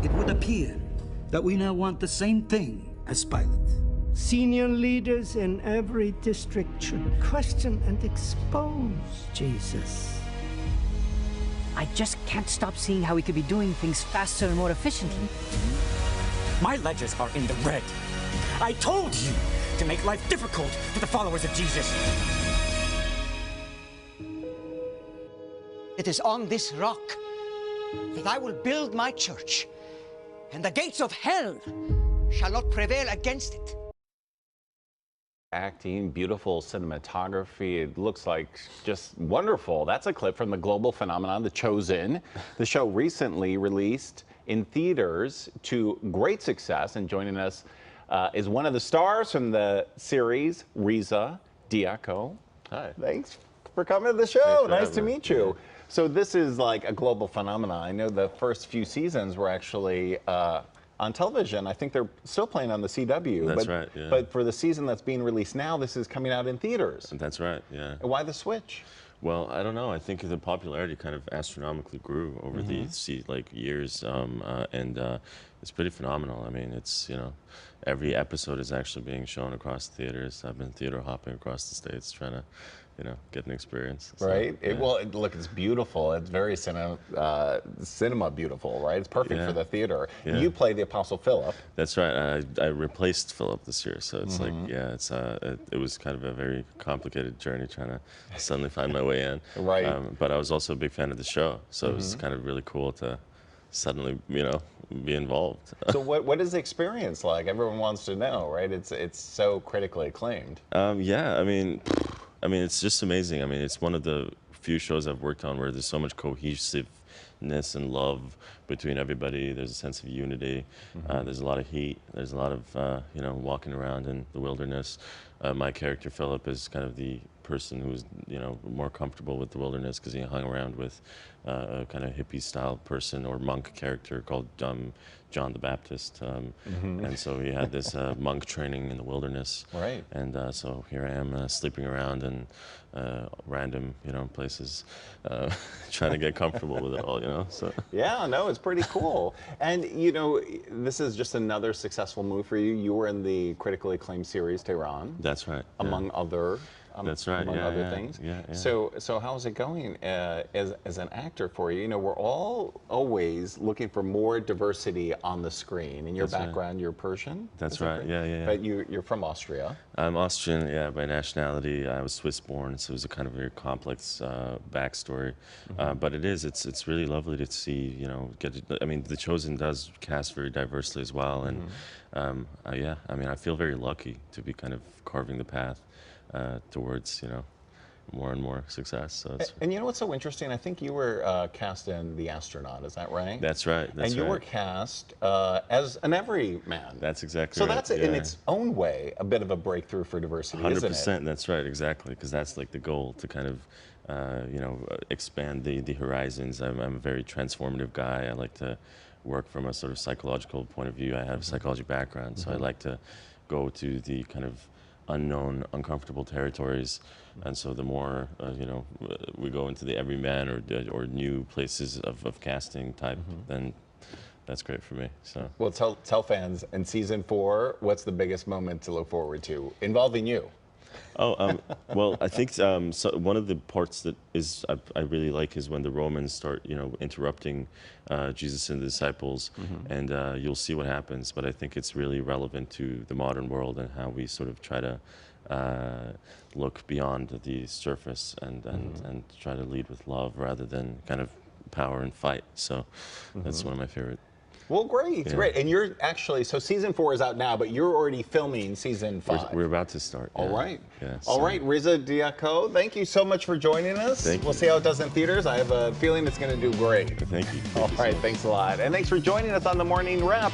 It would appear that we now want the same thing as Pilate. Senior leaders in every district should question and expose Jesus. I just can't stop seeing how we could be doing things faster and more efficiently. My ledgers are in the red. I told you to make life difficult for the followers of Jesus. It is on this rock that I will build my church, and the gates of hell shall not prevail against it. Acting, beautiful cinematography. It looks like just wonderful. That's a clip from the global phenomenon, The Chosen. The show recently released in theaters to great success, and joining us is one of the stars from the series, Reza Diako. Hi. Thanks for coming to the show. Nice to meet you. Yeah. So this is like a global phenomenon. I know the first few seasons were actually on television. I think they're still playing on the CW. That's right, yeah. But for the season that's being released now, this is coming out in theaters. That's right, yeah. Why the switch? Well, I don't know. I think the popularity kind of astronomically grew over the years, and it's pretty phenomenal. I mean, it's, you know, every episode is actually being shown across the theaters. I've been theater hopping across the States trying to, you know, get an experience. So, right? Yeah. Look, it's beautiful. It's very cinema beautiful, right? It's perfect for the theater. Yeah. You play the Apostle Philip. That's right. I replaced Philip this year, so it's like, yeah, it's it was kind of a very complicated journey trying to suddenly find my way in. Right. But I was also a big fan of the show, so it was kind of really cool to suddenly, you know, be involved. So what is the experience like? Everyone wants to know, right? It's so critically acclaimed. Yeah, I mean, it's just amazing. I mean, it's one of the few shows I've worked on where there's so much cohesiveness and love between everybody. There's a sense of unity. There's a lot of heat. There's a lot of, you know, walking around in the wilderness. My character, Philip, is kind of the person who's, you know, more comfortable with the wilderness because he hung around with a kind of hippie-style person or monk character called John the Baptist. And so he had this monk training in the wilderness. Right. And so here I am sleeping around in random, you know, places, trying to get comfortable with it all, you know. So. Yeah, no, it's pretty cool. And, you know, this is just another successful move for you. You were in the critically acclaimed series, Tehran. That's right. Among other That's right. among other things. Yeah. So how's it going as an actor for you? You know, we're all always looking for more diversity on the screen. In your background, you're Persian. That's right. Yeah. But you're from Austria. I'm Austrian, yeah, by nationality. I was Swiss-born, so it was a kind of very complex backstory. But it's really lovely to see, you know, I mean, The Chosen does cast very diversely as well, and yeah, I mean, I feel very lucky to be kind of carving the path towards, you know, more and more success. So and you know what's so interesting? I think you were cast in The Astronaut, is that right? That's right. And you were cast as an everyman. That's exactly so right. So that's in its own way a bit of a breakthrough for diversity, 100%, isn't it? that's right, exactly, because that's like the goal, to kind of, you know, expand the horizons. I'm a very transformative guy. I like to work from a sort of psychological point of view. I have a psychology background, so I like to go to the kind of unknown, uncomfortable territories, and so the more you know, we go into the everyman or new places of casting type, then that's great for me. So, well, tell fans in season 4, what's the biggest moment to look forward to involving you? Oh, well, I think so one of the parts that I really like is when the Romans start, you know, interrupting Jesus and the disciples, and you'll see what happens. But I think it's really relevant to the modern world and how we sort of try to look beyond the surface and try to lead with love rather than kind of power and fight. So that's one of my favorite. Well, great. And you're actually, so season 4 is out now, but you're already filming season 5. We're about to start. All yeah. right. Yeah, All right, Reza Diako, thank you so much for joining us. Thank you. We'll see how it does in theaters. I have a feeling it's going to do great. Thank you. All right, thanks a lot. And thanks for joining us on The Morning Wrap.